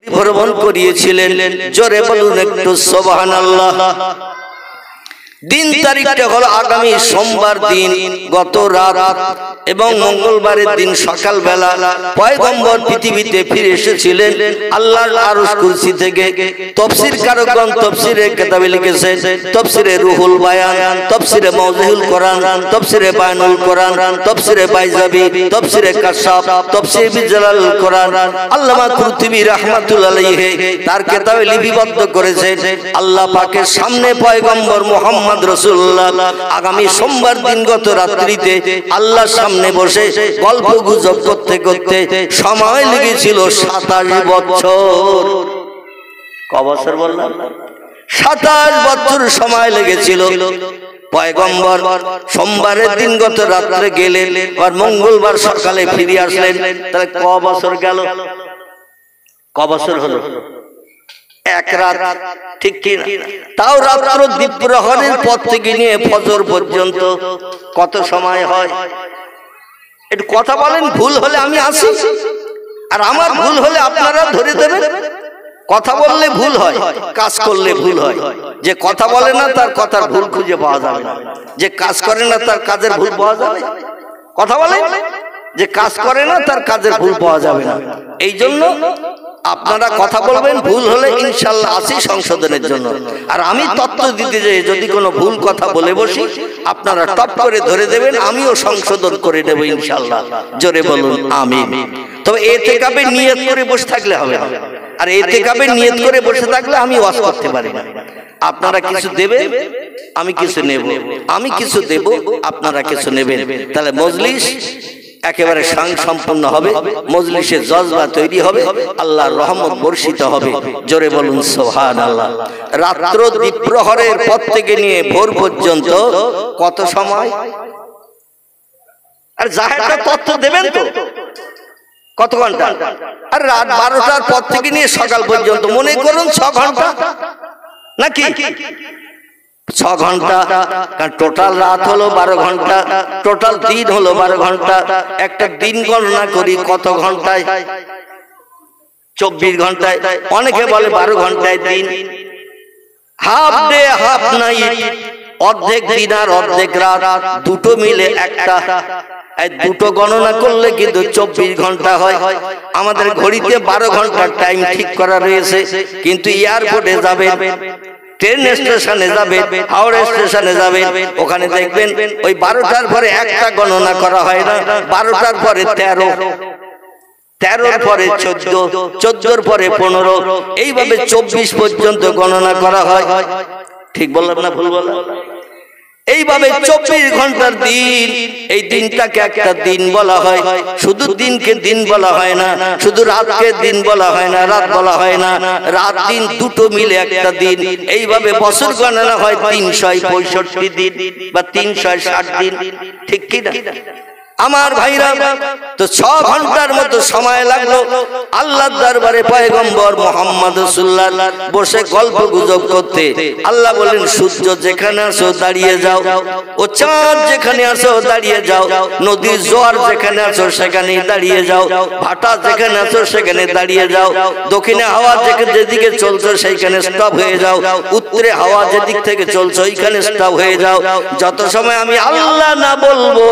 ভ্রমণ করিয়েছিলেন। জোরে বলুন একটু সুবহানাল্লাহ। दिन तारीखটা হলো আগামী সোমবার দিন গত রাত এবং মঙ্গলবারের দিন সকাল বেলা পয়গম্বর পৃথিবীতে ফিরে এসেছিলেন আল্লাহর আরশ কুরসি থেকে। তাফসীর কারকগণ তাফসীরে কিতাবে লিখেছেন, তাফসীরে রুহুল বায়ান, তাফসীরে মাওযিহুল কোরআন, তাফসীরে বায়ানুল কোরআন, তাফসীরে বাইজাবি, তাফসীরে কাশাফ, তাফসীর বিজালাল কোরআন। আল্লামা কুরতুবী রাহমাতুল্লাহ আলাইহি তার কিতাবে লিপিবদ্ধ করেছেন আল্লাহ পাকের সামনে পয়গম্বর মুহাম্মদ রাসূলুল্লাহ আগামী সোমবার দিন গত রাত্রিতে আল্লাহর সামনে বসে গল্প গুজব করতে করতে সময় লেগেছিল 27 বছর। ক বছর বললাম? 27 বছর সময় লেগেছিল। পয়গম্বর সোমবারের দিন গত রাত্রে গেলেন আর মঙ্গলবার সকালে ফিরে আসলেন। তাহলে ক বছর গেল? ক বছর হলো? এক রাত, ঠিক কি না? তাও রাত্র দ্বীপ্রহরের পর থেকে নিয়ে ফজর পর্যন্ত কত সময় হয়? একটু কথা বলেন, ভুল হলে আমি আসি, আর আমার ভুল হলে আপনারা ধরে দেবেন। কথা বললে ভুল হয়, কাজ করলে ভুল হয়। যে কথা বলে না তার কথার ভুল খুঁজে পাওয়া যাবে না, যে কাজ করে না তার কাজের ভুল পাওয়া যাবে। কথা বলে যে কাজ করে না তার কাজের ভুল পাওয়া যাবে না। এই জন্য আপনারা কথা বলবেন, ভুল হলে ইনশাআল্লাহ আসি সংশোধনের জন্য। আর আমি তত্ত্ব দিতে যাই, যদি কোনো ভুল কথা বলে বসি আপনারা টপ করে ধরে দেবেন, আমিও সংশোধন করে দেব ইনশাআল্লাহ। জোরে বলুন আমিন। তবে ইতিকাফে নিয়ত করে বসে থাকলে হবে না, আর ইতিকাফে নিয়ত করে বসে থাকলে আমি ওয়াজ করতে পারি না। আপনারা কিছু দেবেন, আমি কিছু নেব, আমি কিছু দেব, আপনারা কিছু নেবেন। তাহলে মজলিস একেবারে সম্পূর্ণ হবে, মজলিসে জজবা তৈরি হবে, আল্লাহর রহমত বর্ষিত হবে। জোরে বলুন সুবহানাল্লাহ। রাত্র দ্বীপ্রহরের পর থেকে নিয়ে ভোর পর্যন্ত কত সময়? আর জাহেরটা তথ্য দেবেন তো কত ঘন্টা? আর রাত 12টার পর থেকে নিয়ে সকাল পর্যন্ত মনে করুন 6 ঘন্টা নাকি? 6 ঘন্টা, কারণ টোটাল রাত হলো 12 ঘন্টা, টোটাল দিন হলো 12 ঘন্টা। একটা দিন গণনা করি কত ঘন্টায়? 24 ঘন্টায়। অনেকে বলে 12 ঘন্টায় দিন। হাফ ডে হাফ নাইট, অর্ধেক দিন আর অর্ধেক রাত, দুটো মিলে একটা। এই দুটো গণনা করলে কিন্তু 24 ঘন্টা হয়। আমাদের ঘড়িতে 12 ঘন্টার টাইম ঠিক করা রয়েছে, কিন্তু এয়ারপোর্টে যাবেন, ট্রেন স্টেশনে যাবেন, হাওড়া স্টেশনে যাবেন, ওখানে দেখবেন ওই 12টার পরে একটা গণনা করা হয় না, 12টার পরে 13, 13-র পরে 14, 14-র পরে 15, এইভাবে 24 পর্যন্ত গণনা করা হয়। ঠিক বললাম না ভুল বললাম? এইভাবে 24 ঘন্টার দিন, এই দিনটাকে একটা দিন বলা হয়। শুধু দিনকে দিন বলা হয় না, শুধু রাতকে দিন বলা হয় না, রাত বলা হয় না, রাত দিন দুটো মিলে একটা দিন। এইভাবে বছর গণনা হয় 365 দিন বা 360 দিন, ঠিক কি না আমার ভাইরা? তো 6 ঘন্টার মতো সময় লাগলো আল্লাহর দরবারে পয়গম্বর মুহাম্মদ রাসূলুল্লাহ বসে গল্প গুজব করতে। আল্লাহ বলেন, সূর্য যেখানে আছো দাঁড়িয়ে যাও, ও চাঁদ যেখানে আছো দাঁড়িয়ে যাও, নদীর জোয়ার যেখানে আছো সেখানেই দাঁড়িয়ে যাও, ভাটা যেখানে আছো সেখানে দাঁড়িয়ে যাও, দক্ষিণে হাওয়া যেদিকে চলছে সেইখানে স্টপ হয়ে যাও, উত্তরে হাওয়া যেদিক থেকে চলছে ওইখানে স্টপ হয়ে যাও। যত সময় আমি আল্লাহ না বলবো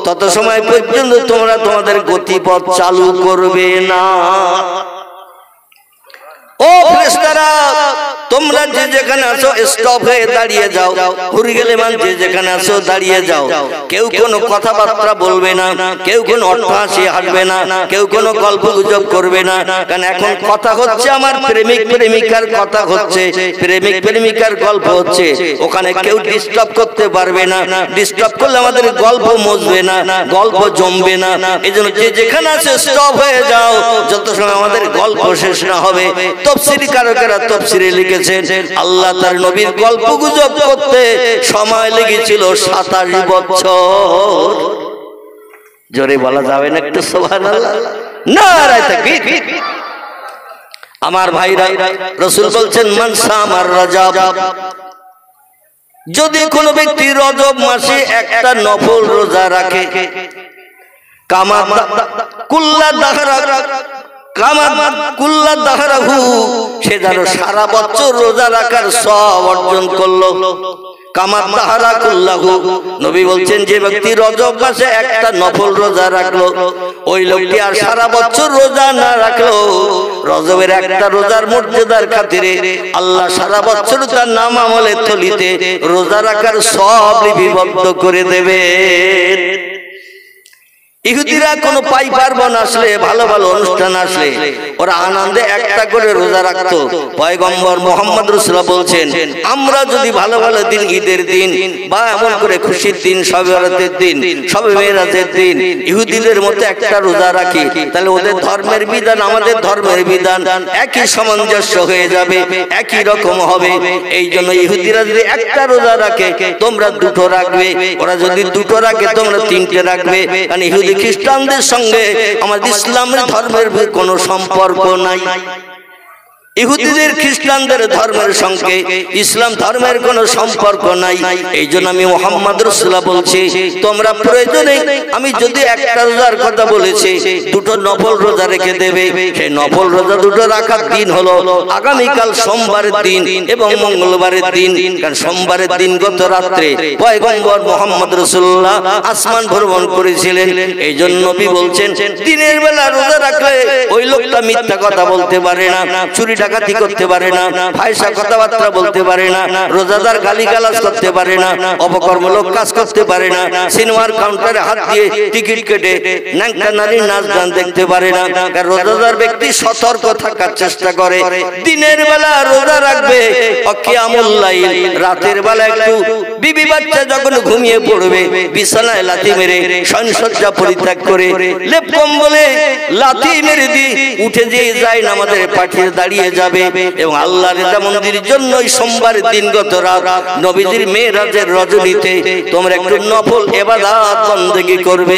তত সময় পর্যন্ত তোমরা তোমাদের গতিপথ চালু করবে না। ও ফেরেশতারা, তোমরা যে যেখানে আছো স্টপ হয়ে দাঁড়িয়ে যাও, হুরি গেলে মান যে যেখানে আছো দাঁড়িয়ে যাও। কেউ কোনো কথাবার্তা বলবে না, কেউ কোনো অট্টহাসি হাঁটবে না, কেউ কোনো গল্প গুজব করবে না। কারণ এখন কথা হচ্ছে আমার প্রেমিক প্রেমিকার কথা হচ্ছে, প্রেমিক প্রেমিকার গল্প হচ্ছে, ওখানে কেউ ডিস্টার্ব করতে পারবে না। ডিস্টার্ব করলে আমাদের গল্প মজবে না, গল্প জমবে না। এই জন্য যে যেখানে আছে স্টপ হয়ে যাও, যত সময় আমাদের গল্প শেষ না হবে। তাফসীর কারকেরা তাফসীরে লিখেছেন আল্লাহ তার নবীর গল্প গুজব করতে সময় লেগেছিল 27 বছর। জোরে বলা যাবে না একটু সুবহানাল্লাহ? নারায়ে তাকবীর। আমার ভাইরা, রাসূল বলছেন, মান সামার রজব, যদি কোনো ব্যক্তি রজব মাসে একটা নফল রোজা রাখে, কামা কুল্লা দাহরা, কামা কুল্লা দাহরাহু, সে যেন সারা বছর রোজা রাখার সওয়াব অর্জন করলো। কামা দাহরা কুল্লাহু, নবী বলছেন যে ব্যক্তি রজব মাসে একটা নফল রোজা রাখলো, ওই লোকটি আর সারা বছর রোজা না রাখলো, রজবের একটা রোজার মর্যাদার খাতিরে আল্লাহ সারা বছর তার নাম আমলের থলিতে রোজা রাখার সওয়াব লিপিবদ্ধ করে দেবে। ইহুদিরা কোনো পাই পার্বণ আসলে, ভালো ভালো অনুষ্ঠান আসলে ওরা আনন্দে একটা করে রোজা রাখতো। পয়গম্বর মুহাম্মদ রাসূলুল্লাহ বলছেন, আমরা যদি ভালো ভালো দিন, ঈদের দিন বা এমন করে খুশির দিন, শবে বরাতের দিন, শবে মেরাজের দিন ইহুদিদের মতো একটা রোজা রাখি, তাহলে ওদের ধর্মের বিধান আমাদের ধর্মের বিধান একই সামঞ্জস্য হয়ে যাবে, একই রকম হবে। এই জন্য ইহুদিরা যদি একটা রোজা রাখে তোমরা দুটো রাখবে, ওরা যদি দুটো রাখে তোমরা তিনটে রাখবে। কারণ ইহুদি খ্রিস্টানদের সঙ্গে আমাদের ইসলামের ধর্মের কোনো সম্পর্ক নাই। ইহুদিদের খ্রিস্টানদের ধর্মের সঙ্গে ইসলাম ধর্মের কোনো সম্পর্ক নাই। এই জন্য আমি মুহাম্মদ রাসূলুল্লাহ বলছি, তোমরা প্রয়োজনে আমি যদি একটা রোজার কথা বলেছি, দুটো নফল রোজা রেখে দেবে। সেই নফল রোজা দুটো রাখার দিন হলো আগামীকাল সোমবারের দিন এবং মঙ্গলবারের দিন। কারণ সোমবারের দিন গত রাত্রে পয়গম্বর মুহাম্মদ রাসূলুল্লাহ আসমান ভ্রমণ করেছিলেন। এই জন্য নবী বলছেন, দিনের বেলা রোজা রাখলে ওই লোকটা মিথ্যা কথা বলতে পারে না, চুরি ডাকাতি করতে পারে না, ফায়সা কথাবার্তা বলতে পারে না, রোজাদার গালিগালাজ করতে পারে না, অপকর্মমূলক কাজ করতে পারে না, সিনেমার কাউন্টারে হাত দিয়ে টিকিট কেটে ন্যাংটা নারীর নাচ গান দেখতে পারে না। কারণ রোজাদার ব্যক্তি সতর্ক থাকার চেষ্টা করে, দিনের বেলা রোজা রাখবে। কিয়ামুল লাইল, রাতের বেলা একটু বিবি বাচ্চা যখন ঘুমিয়ে পড়বে বিছানায় লাথি মেরে শয়নসজ্জা পরিত্যাগ করে লেপ কম্বলে লাথি মেরে দিয়ে উঠে যেয়ে যায় নামাজের পাঠিয়ে দাঁড়িয়ে যাবে এবং আল্লাহর রেজা মন্দিরের জন্য সোমবারের দিন গত রাত নবীজির মেরাজের রজনীতে তোমরা একটু নফল ইবাদত বন্দেগী করবে,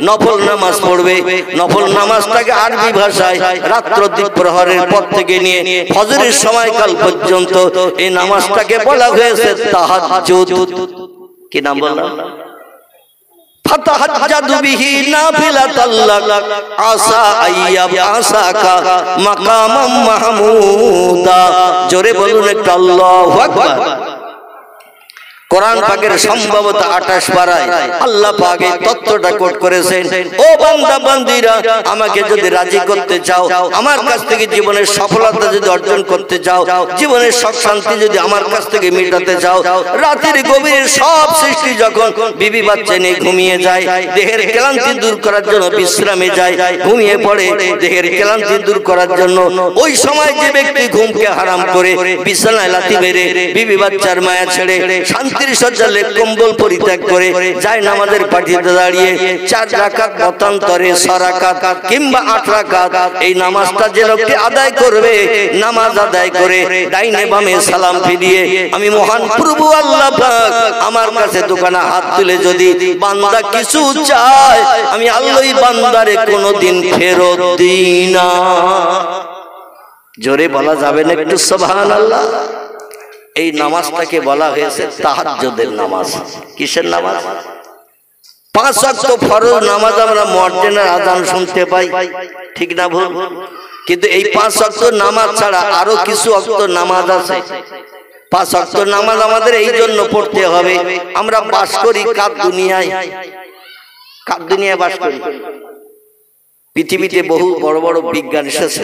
নফল নামাজ পড়বে। নফল নামাজটাকে আরবি ভাষায় রাত্র দ্বিপ্রহরের পর থেকে নিয়ে ফজরের সময়কাল পর্যন্ত এই নামাজটাকে বলা হয়েছে তাহাজ্জুদ। কি নাম বললাম? ফাতাহাজ্জাদু বিহি নাফিলাতাল লাক আসা আইয়াবাসাকা মাকামাম মাহমুদা। জোরে বলুন একটু আল্লাহু আকবার। কোরআন পাকের সম্ভবত 28 পারায় আল্লাহ পাক এই তত্ত্বটা কোট করেছেন, ও বান্দা বান্দীরা, আমাকে যদি রাজি করতে চাও, আমার কাছ থেকে জীবনের সফলতা যদি অর্জন করতে চাও, জীবনের সুখ শান্তি যদি আমার কাছ থেকে মেটাতে চাও, রাতের গভীরে সব সৃষ্টি যখন বিবি বাচ্চা নিয়ে ঘুমিয়ে যায়, দেহের ক্লান্তি দূর করার জন্য বিশ্রামে যায়, ঘুমিয়ে পড়ে দেহের ক্লান্তি দূর করার জন্য, ওই সময় যে ব্যক্তি ঘুমকে হারাম করে বিছানায় লাথি মেরে বিবি বাচ্চার মায়া ছেড়ে শান্তির সজ্জা লেপ কম্বল পরিত্যাগ করে যায় নামাজের পাঠিয়ে দাঁড়িয়ে 4 রাকাত মতান্তরে 6 রাকাত কিংবা 8 রাকাত এই নামাজটা যে লোকটি আদায় করবে, নামাজ আদায় করে ডাইনে বামে সালাম ফিরিয়ে আমি মহান প্রভু আল্লাহ পাক আমার কাছে দোকানে হাত তুলে যদি বান্দা কিছু চায়, আমি আল্লাহই বান্দারে কোনোদিন ফেরত দিই না। জোরে বলা যাবে না একটু সুবহানাল্লাহ? এই নামাজটাকে বলা হয়েছে তাহাজ্জুদের নামাজ। কিসের নামাজ? 5 ওয়াক্ত ফরজ নামাজ আমরা মুয়াজ্জিনের আযান শুনতে পাই, ঠিক না ভুল? কিন্তু এই 5 ওয়াক্ত নামাজ ছাড়া আরো কিছু ওয়াক্ত নামাজ আছে। 5 ওয়াক্ত নামাজ আমাদের এই জন্য পড়তে হবে, আমরা বাস করি কার দুনিয়ায়? কার দুনিয়ায় বাস করি? পৃথিবীতে বহু বড় বড় বিজ্ঞান এসেছে,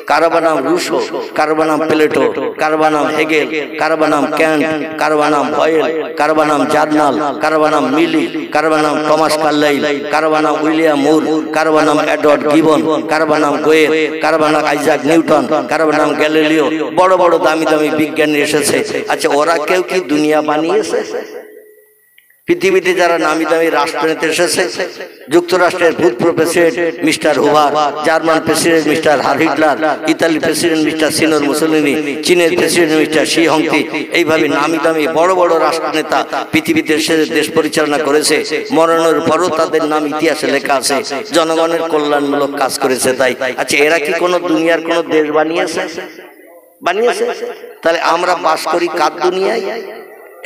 কারো নাম রুশো, কারো নাম প্লেটো, কারো নাম হেগেল, কারো নাম ক্যান্ট, কারো নাম বয়েল, কারো নাম জার্নাল, কারো নাম মিলি, কারো নাম টমাস কার্লাইল, কারো নাম উইলিয়াম মুর, কারো নাম এডওয়ার্ড গিবন, কারো নাম গোয়েল, কারো নাম আইজাক নিউটন, কারো নাম গ্যালিলিও। বড় বড় দামি দামি বিজ্ঞানী এসেছে। আচ্ছা, ওরা কেউ কি দুনিয়া বানিয়েছে? পৃথিবীতে যারা নামি দামি রাষ্ট্রনেতা এসেছে, যুক্তরাষ্ট্রের ভূতপূর্ব president mister Hoover, German president mister Hitler, Italy president mister Signor Mussolini, চীনের প্রেসিডেন্ট মিস্টার শি হংতি, এইভাবে নামি দামি বড় বড় রাষ্ট্রনেতা পৃথিবীতে এসে দেশ পরিচালনা করেছে। মরণের পরও তাদের নাম ইতিহাসে লেখা আছে, জনগণের কল্যাণমূলক কাজ করেছে। তাই আচ্ছা, এরা কি কোনো দুনিয়ার কোনো দেশ বানিয়েছে? বানিয়েছে? তাহলে আমরা বাস করি কার দুনিয়ায়?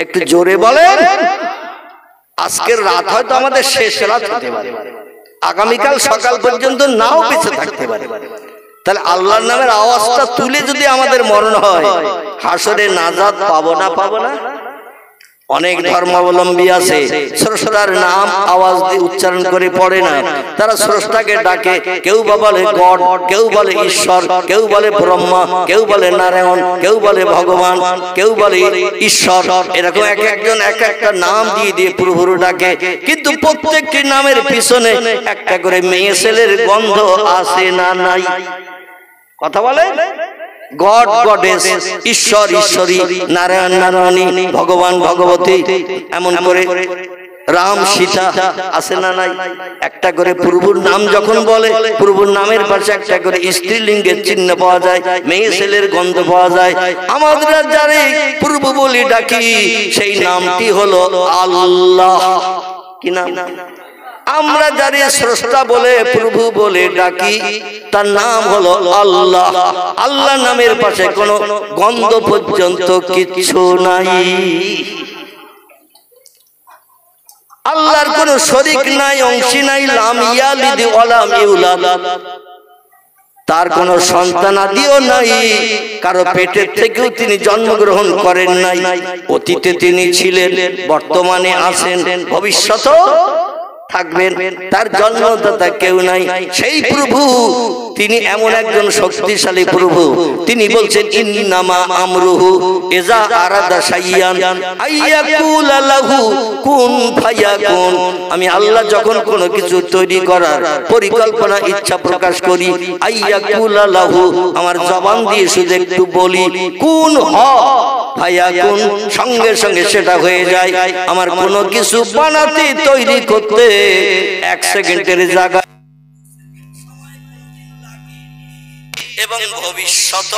একটু জোরে বলেন। আজকের রাত হয়তো আমাদের শেষ রাত হতে পারে, আগামীকাল সকাল পর্যন্ত নাও বেঁচে থাকতে পারে। তাহলে আল্লাহর নামের আওয়াজটা তুলে যদি আমাদের মরণ হয়, হাসরে নাজাত পাবো না পাবো না? অনেক ধর্মাবলম্বী আছে স্রষ্টার নাম আওয়াজ দিয়ে উচ্চারণ করে পড়ে না, তারা স্রষ্টাকে ডাকে, কেউ বা বলে গড, কেউ বলে ঈশ্বর, কেউ বলে ব্রহ্মা, কেউ বলে নারায়ণ, কেউ বলে ভগবান, কেউ বলে ঈশ্বর, এরকম এক একজন এক একটা নাম দিয়ে দিয়ে প্রভুর ডাকে। কিন্তু প্রত্যেকটি নামের পিছনে একটা করে মেয়ে ছেলের গন্ধ আসে না নাই? কথা বলে গড গডেস, ঈশ্বর ঈশ্বরী, নারায়ণ নারায়ণী, ভগবান ভগবতী, এমন করে রাম সীতা আছে না নাই? একটা করে প্রভুর নাম যখন বলে, প্রভুর নামের পাশে একটা করে স্ত্রীলিঙ্গের চিহ্ন পাওয়া যায়, মেয়ে ছেলের গন্ধ পাওয়া যায়। আমরা যারে প্রভু বলি ডাকি সেই নামটি হলো আল্লাহ। কি নাম? আমরা যারে স্রষ্টা বলে প্রভু বলে ডাকি তার নাম হলো আল্লাহ। আল্লাহ নামের পাশে কোনো গন্ধ পর্যন্ত কিছু নাই। আল্লাহর কোনো শরীক নাই, অংশী নাই, লাম ইয়ালিদ ওয়া লাম ইউলাদ, তার কোনো সন্তানাদিও নাই, কারো পেটের থেকেও তিনি জন্মগ্রহণ করেন নাই। অতীতে তিনি ছিলেন, বর্তমানে আছেন, ভবিষ্যতেও থাকবেন, তার জন্মদাতা কেউ নাই। সেই প্রভু তিনি এমন একজন শক্তিশালী প্রভু, তিনি বলছেন ইন্নামা আমরুহু ইজা আরাদা শাইয়ান আইয়াকুলা লাহু কুন ফায়াকুন। আমি আল্লাহ যখন কোনো কিছু তৈরি করার পরিকল্পনা ইচ্ছা প্রকাশ করি, আইয়াকুলা লাহু, আমার জবান দিয়ে শুধু একটু বলি কুন হ ফায়াকুন, সঙ্গে সঙ্গে সেটা হয়ে যায়। আমার কোনো কিছু বানাতে তৈরি করতে 1 সেকেন্ডের জায়গা এবং ভবিষ্যৎ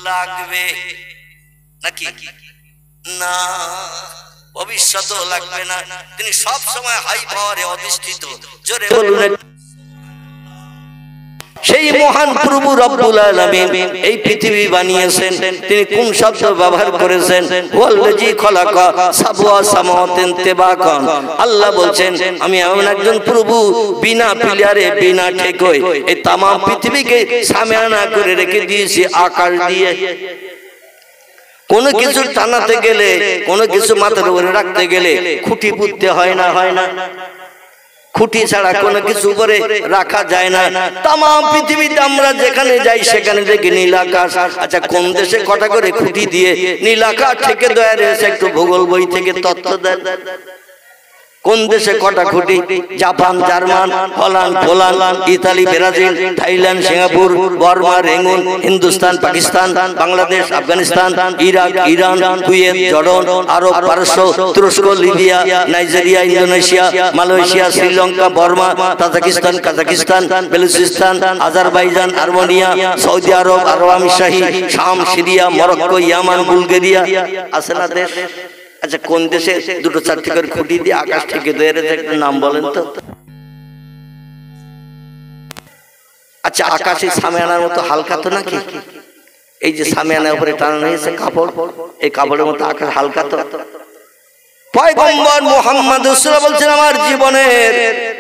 লাগবে নাকি? না, ভবিষ্যৎ লাগবে না। তিনি সব সময় হাই পাওয়ারে অধিষ্ঠিত। জোরে বলুন। সেই মহান প্রভু রব্বুল আলামিন এই পৃথিবী বানিয়েছেন, তিনি কোন শব্দ ব্যবহার করেছেন? ওয়াল্লাযী খালাকা সাবআ সামাওয়াতিন তিবাকান। আল্লাহ বলছেন আমি এমন একজন প্রভু, বিনা পিলারে বিনা ঠেকই এই तमाम পৃথিবীকে সামিয়ানা করে রেখে দিয়েছি আকাশ দিয়ে। কোনো কিছু টানাতে গেলে, কোনো কিছু মাথার উপরে রাখতে গেলে খুঁটি পুঁততে হয় না? হয় না? খুঁটি ছাড়া কোনো কিছু করে রাখা যায় না। तमाम পৃথিবীতে আমরা যেখানে যাই সেখানে দেখি নীল আকাশ। আচ্ছা, কোন দেশে কটা করে খুঁটি দিয়ে নীল আকাশ থেকে দয়া রয়েছে? একটু ভূগোল বই থেকে তথ্য দেন। কোন দেশে কটা খুঁটি? Japan, German, Holland, Poland, Italy, Brazil, Thailand, Singapore, Varma, Rangoon, Hindustan, Pakistan, Bangladesh, Afghanistan, Iraq, Iran, Kuwait, Jordan, আরব, পারস্য, তুরস্ক, Libya, Nigeria, Indonesia, Malaysia, Sri Lanka, Varma, Tajikistan, Kazakhstan, Balochistan, Azerbaijan, Armenia, Saudi আরব, আরব আমিরশাহী, শাম, সিরিয়া, মরক্কো, ইয়ামান, বুলগেরিয়া, আছে না দেশ? আচ্ছা, কোন দেশে দুটো চারটি করে খুঁটি দিয়ে আকাশ থেকে একটা নাম বলেন তো? আচ্ছা, আকাশে সামিয়ানার মতো হালকা তো নাকি? এই যে সামিয়ানার উপরে টানানো হয়েছে কাপড়, এই কাপড়ের মতো আকাশ হালকা তো? পয়গম্বর মুহাম্মদ রাসূলুল্লাহ বলছেন আমার জীবনের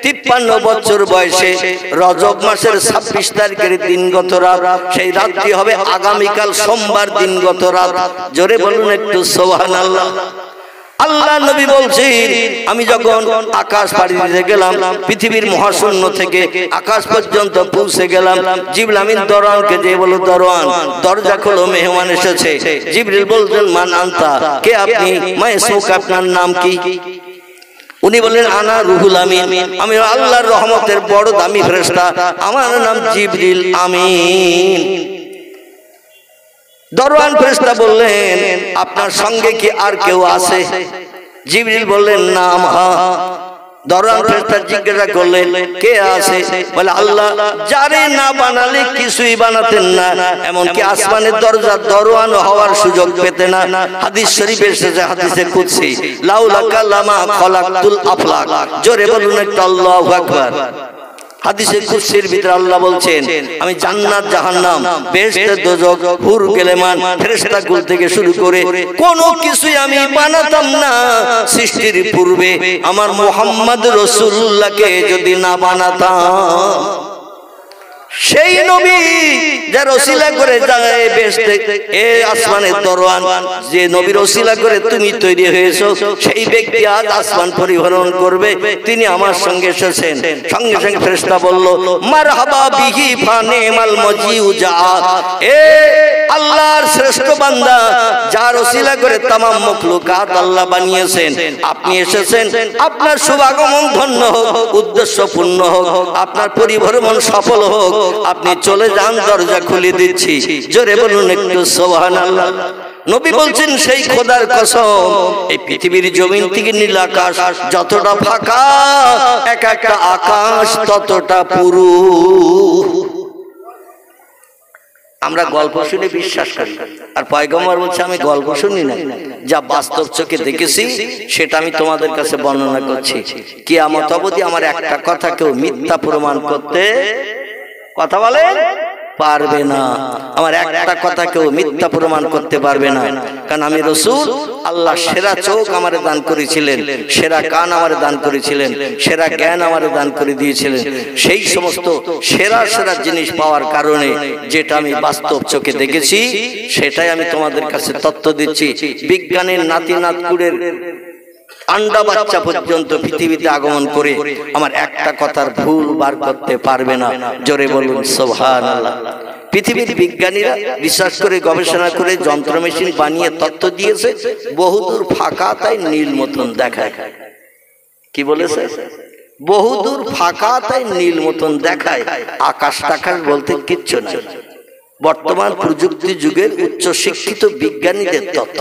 53 বছর বয়সে রজব মাসের 26 তারিখের দিনগত রাত, সেই রাতটি হবে আগামীকাল সোমবার দিনগত রাত। জোরে বলুন একটু সুবহানাল্লাহ। আল্লাহ নবী বলছেন আমি যখন আকাশ পাড়ি দিতে গেলাম, পৃথিবীর মহাশূন্য থেকে আকাশ পর্যন্ত পৌঁছে গেলাম, জিবরিল আমিন দরওয়ানকে যে বলো দরওয়ান দরজা খোলো, মেহমান এসেছে। জিবরিল বললেন মান আনতা, কে আপনি? মায়সুক, আপনার নাম কি? উনি বললেন আনা রুহুল আমিন, আমি আল্লাহর রহমতের বড় দামি ফেরেশতা, আমার নাম জিবরিল আমিন। দরওয়ান ফেরেশতা বললেন আপনার সঙ্গে কি আর কেউ আছে? জিবরিল বললেন নাম হা। দরওয়ান ফেরেশতা জিজ্ঞাসা করলেন কে আছে? বলে আল্লাহ যারে না বানালে কিছুই বানাতেন না, এমনকি আসমানের দরজা দরওয়ান হওয়ার সুযোগ পেতে না। হাদিস শরীফে এসেছে, হাদিসে কুদসি, লাউলাকা লামা খলাকতুল আফলাক। জোরে বলুন একটু আল্লাহু আকবার। হাদিসে কুদসির ভিতরে আল্লাহ বলছেন আমি জান্নাত, জাহান্নাম, বেহেশত, দোজখ, হুর, গেলেমান, ফেরেশতাকুল থেকে শুরু করে কোনো কিছুই আমি বানাতাম না সৃষ্টির পূর্বে আমার মুহাম্মদ রাসূলুল্লাহকে যদি না বানাতাম। সেই নবী যার ওসিলা করে যায় বেহেশতে এ আসমানের দরওয়ান, যে নবীর ওসিলা করে তুমি তৈরি হয়েছো, সেই ব্যক্তি আজ আসমান পরিভ্রমণ করবে, তিনি আমার সঙ্গে এসেছেন। সঙ্গে সঙ্গে ফেরেশতা বলল মারহাবা বিহি ফানিমাল মজিউ জাআ, এ আল্লাহর শ্রেষ্ঠ বান্দা যার ওসিলা করে तमाम মখলুকাত আল্লাহ বানিয়েছেন, আপনি এসেছেন, আপনার শুভাগমন ধন্য হোক, উদ্দেশ্য পূর্ণ হোক, আপনার পরিভ্রমণ সফল হোক, আপনি চলে যান, দরজা খুলে দিচ্ছি। জোরে বলুন একটু সুবহানাল্লাহ। নবী বলছেন সেই খোদার কসম, এই পৃথিবীর জমিন থেকে নীল আকাশ যতটা ফাঁকা, এক একটা আকাশ ততটা পুরু। আমরা গল্প শুনে বিশ্বাস করি, আর পয়গম্বর বলছে আমি গল্প শুনি না, যা বাস্তব চোখে দেখেছি সেটা আমি তোমাদের কাছে বর্ণনা করছি। কিয়ামত অবধি আমার একটা কথা কেউ মিথ্যা প্রমাণ করতে কথা বলে পারবে না, আমার একটা কথা কেউ মিথ্যা প্রমাণ করতে পারবে না। কারণ আমি রাসূল, আল্লাহ সেরা চোখ আমারে দান করেছিলেন, সেরা কান আমারে দান করেছিলেন, সেরা জ্ঞান আমারে দান করে দিয়েছিলেন। সেই সমস্ত সেরা সেরা জিনিস পাওয়ার কারণে যেটা আমি বাস্তব চোখে দেখেছি সেটাই আমি তোমাদের কাছে তথ্য দিচ্ছি। বিজ্ঞানের নাতি নাতকুড়ের আন্ডা বাচ্চা পর্যন্ত পৃথিবীতে আগমন করে আমার একটা কথার ভুল বার করতে পারবে না। জোরে বলুন সুবহানাল্লাহ। পৃথিবীর বিজ্ঞানীরা রিসার্চ করে গবেষণা করে যন্ত্র মেশিন বানিয়ে তথ্য দিয়েছে বহুদূর ফাঁকা, তাই নীল মতন দেখায়। কি বলেছে? বহুদূর ফাঁকা তাই নীল মতন দেখায়, আকাশ টাকাশ বলতে কিচ্ছু নাই। বর্তমান প্রযুক্তি যুগের উচ্চ শিক্ষিত বিজ্ঞানীদের তথ্য।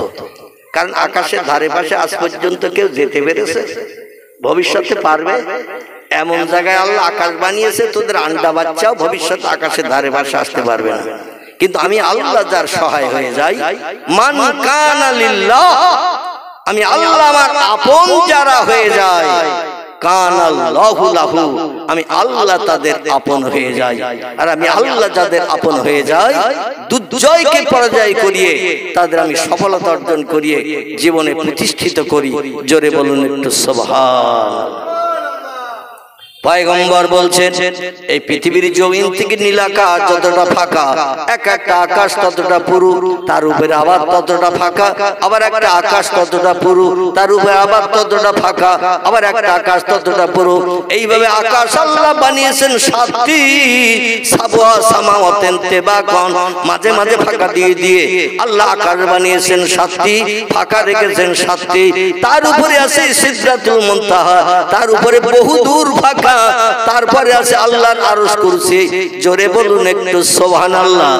কারণ আকাশের ধারে পাশে আজ পর্যন্ত কেউ যেতে পেরেছে? ভবিষ্যতে পারবে? এমন জায়গায় আল্লাহ আকাশ বানিয়েছে, তোদের আন্ডা বাচ্চাও ভবিষ্যতে আকাশের ধারে পাশে আসতে পারবে না। কিন্তু আমি আল্লাহ যার সহায় হয়ে যাই, মান কানা লিল্লাহ, আমি আল্লাহ আমার আপন যারা হয়ে যায়, কানাল্লাহু লাহু, আমি আল্লাহ তাদের আপন হয়ে যাই। আর আমি আল্লাহ যাদের আপন হয়ে যাই, দুর্জয়কে পরাজয় করিয়ে তাদের আমি সফলতা অর্জন করিয়ে জীবনে প্রতিষ্ঠিত করি। জোরে বলুন একটু সুবহানাল্লাহ। পয়গম্বর বলছেন এই পৃথিবীর জমিন থেকে নীল আকাশ যতটা ফাঁকা, এক একটা আকাশ ততটা পুরু, তার উপরে আবার ততটা ফাঁকা, আবার একটা আকাশ ততটা পুরু, তার উপরে আবার ততটা ফাঁকা, আবার একটা আকাশ ততটা পুরু। এইভাবে আকাশ আল্লাহ বানিয়েছেন সাতটি, সাবওয়া সামাওয়াতেন তিবাকান, মাঝে মাঝে ফাঁকা দিয়ে দিয়ে আল্লাহ আকাশ বানিয়েছেন সাতটি, ফাঁকা রেখেছেন সাতটি। তার উপরে আছে সিদরাতুল মুনতাহা, তার উপরে বহুদূর ফাঁকা, তারপরে আছে আল্লাহর আরশ কুরসি। জোরে বলুন একটু সুবহানাল্লাহ।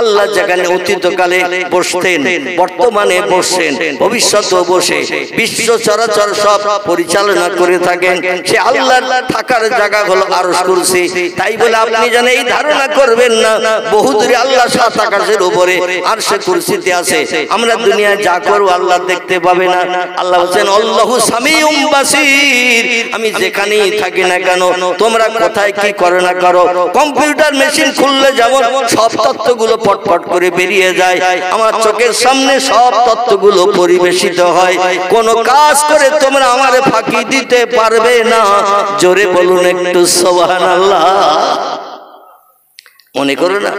আল্লাহ যেখানে অতীতকালে বসতেন, বর্তমানে বসেন, ভবিষ্যতেও বসে বিশ্ব চরাচর সব পরিচালনা করে থাকেন, সে আল্লাহর থাকার জায়গা হলো আরশ কুরসি। তাই বলে আপনি যেন এই ধারণা করবেন না বহুদূরে আল্লাহ সাত আকাশের উপরে আরশে কুরসিতে আছে, আমরা দুনিয়ায় যা করব আল্লাহ দেখতে পাবে না। আল্লাহ বলেন আল্লাহু সামিউম বাসীর, আমি যেখানেই থাকি না কেন, তোমরা কোথায় কি করো না করো, কম্পিউটার মেশিন খুললে যেমন সব তথ্যগুলো পটপট করে বেরিয়ে যায়, আমার চোখের সামনে সব তথ্যগুলো পরিবেশিত হয়। কোন কাজ করে তোমরা আমারে ফাঁকি দিতে পারবে না। জোরে বলুন একটু সুবহানাল্লাহ। মনে করো না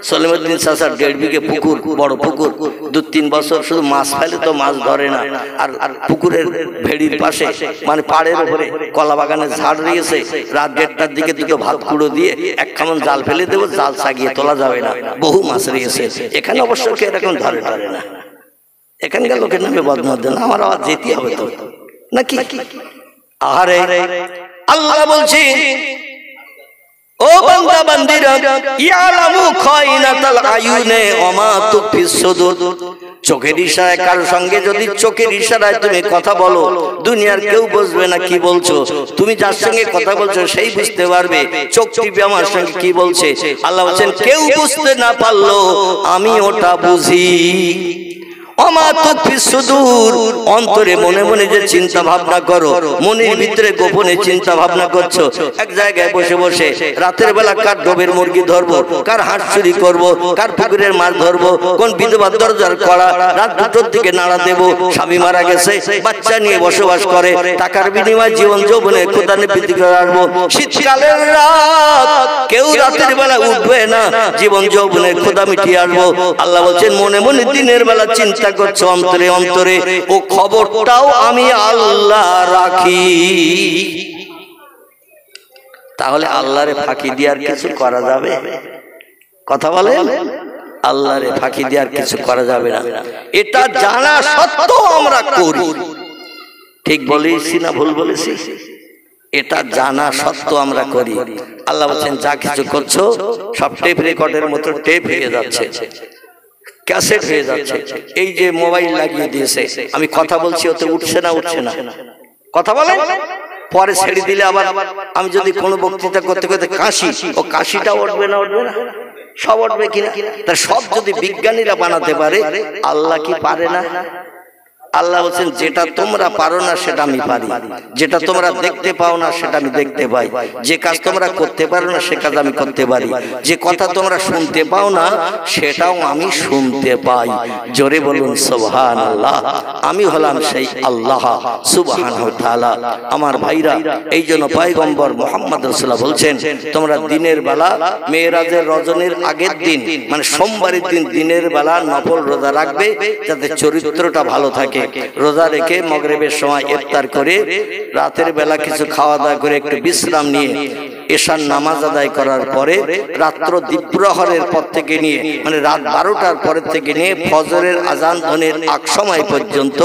সলিমউদ্দিন চাচার 1.5 বিঘে পুকুর, বড় পুকুর, 2-3 বছর শুধু মাছ ফেলে তো মাছ ধরে না। আর পুকুরের ভেড়ির পাশে মানে পাড়ের উপরে কলা বাগানে ঝাড় রয়েছে, রাত 1:30টার দিকে দুটো ভাত কুড়ো দিয়ে এক খামন জাল ফেলে দেবো, জাল সাগিয়ে তোলা যাবে না, বহু মাছ রয়েছে। এখানে অবশ্য কেউ এরকম ধরে না, এখানকার লোকের নামে বদনাম দেন, আমার আবার যেতে হবে তো নাকি? আহারে আল্লাহ বলছি ও বান্দা বান্দিরা, ইয়ালামু খায়িনাতাল আয়ুনে ওয়া মা তুখফিস সুদুর। চোখের ইশারায় কারোর সঙ্গে যদি চোখের ইশারায় তুমি কথা বলো, দুনিয়ার কেউ বুঝবে না কি বলছো, তুমি যার সঙ্গে কথা বলছো সেই বুঝতে পারবে চোখ টিপে আমার সঙ্গে কি বলছে। আল্লাহ বলেন কেউ বুঝতে না পারলো আমি ওটা বুঝি। অমা তুখফি সুদূর, অন্তরে মনে মনে যে চিন্তা ভাবনা করো, মনের ভিতরে গোপনে চিন্তা ভাবনা করছো, এক জায়গায় বসে বসে রাতের বেলা কার ডোবের মুরগি ধরবো, কার হাঁস চুরি করবো, কার পুকুরের মাছ ধরবো, কোন বিধবার দরজার কড়া রাত 2টোর দিকে নাড়া দেবো, স্বামী মারা গেছে, বাচ্চা নিয়ে বসবাস করে, টাকার বিনিময়ে জীবন যৌবনে খোদানে বৃদ্ধি করে আসবো, শীতকালের রাত কেউ রাতের বেলা উঠবে না, জীবন যৌবনে খোদা মিটিয়ে আসবো। আল্লাহ বলছেন মনে মনে দিনের বেলা চিন্তা করছো, অন্তরে অন্তরে ও খবরটাও আমি আল্লাহ রাখি। তাহলে আল্লাহরে ফাঁকি দেওয়ার কিছু করা যাবে? কথা বলে, আল্লাহরে ফাঁকি দেওয়ার কিছু করা যাবে না। এটা জানা সত্ত্বেও আমরা করি। ঠিক বলেছি না ভুল বলেছি? এটা জানা সত্ত্বেও আমরা করি। আল্লাহ বলছেন যা কিছু করছো সব টেপ রেকর্ডের মতো টেপ হয়ে যাচ্ছে, ক্যাসেট হয়ে যাচ্ছে। এই যে মোবাইল লাগিয়ে দিয়েছে, আমি কথা বলছি ওতে উঠছে না, উঠছে না, কথা বলে পরে ছেড়ে দিলে আবার আমি যদি কোনো বক্তৃতা করতে করতে কাশি, ও কাশিটা উঠবে না, উঠবে না, সব উঠবে কিনা? তার সব যদি বিজ্ঞানীরা বানাতে পারে, আল্লাহ কি পারে না? আল্লাহ বলছেন যেটা তোমরা পারো না সেটা আমি পারি, যেটা তোমরা দেখতে পাও না সেটা আমি দেখতে পাই, যে কাজ তোমরা করতে পারো না সে কাজ আমি করতে পারি, যে কথা তোমরা শুনতে পাও না সেটাও আমি শুনতে পাই। জোরে বলুন সুবহানাল্লাহ। আমি হলাম সেই আল্লাহ সুবহানাহু ওয়া তাআলা। আমার ভাইরা, এই জন্য পয়গম্বর মুহাম্মদ রাসূলুল্লাহ বলছেন তোমরা দিনের বেলা মেরাজের রজনীর আগের দিন মানে সোমবারের দিন দিনের বেলা নফল রোজা রাখবে যাতে চরিত্রটা ভালো থাকে। রোজা রেখে মাগরিবের সময় ইফতার করে রাতের বেলা কিছু খাওয়া দাওয়া করে একটু বিশ্রাম নিয়ে এশার নামাজ আদায় করার পরে রাত্র দ্বিপ্রহরের পর থেকে নিয়ে মানে রাত 12টার পরের থেকে নিয়ে ফজরের আজান ধ্বনির আগ সময় পর্যন্ত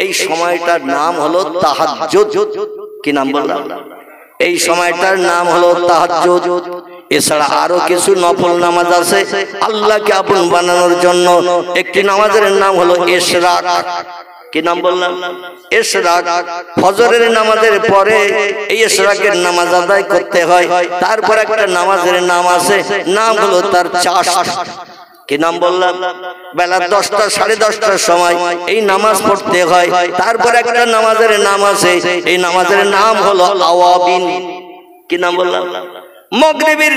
এই সময়টার নাম হলো তাহাজ্জুদ। কি নাম বললাম? এই সময়টার নাম হলো তাহাজ্জুদ। এছাড়া আরো কিছু নফল নামাজ আছে আল্লাহকে আপন বানানোর জন্য। একটি নামাজের নাম হলো ইশরাক। কি নাম বললাম? ইশরাক। ফজরের নামাজের পরে এই ইশরাকের নামাজ আদায় করতে হয়। তারপর একটা নামাজের নাম আছে, নাম হলো তার চাষ। কি নাম বললাম? বেলা 10টা 10:30টার সময় এই নামাজ পড়তে হয়। তারপর একটা নামাজের নাম আছে, এই নামাজের নাম হলো আওয়াবিন। কি নাম বললাম? মাগরিবের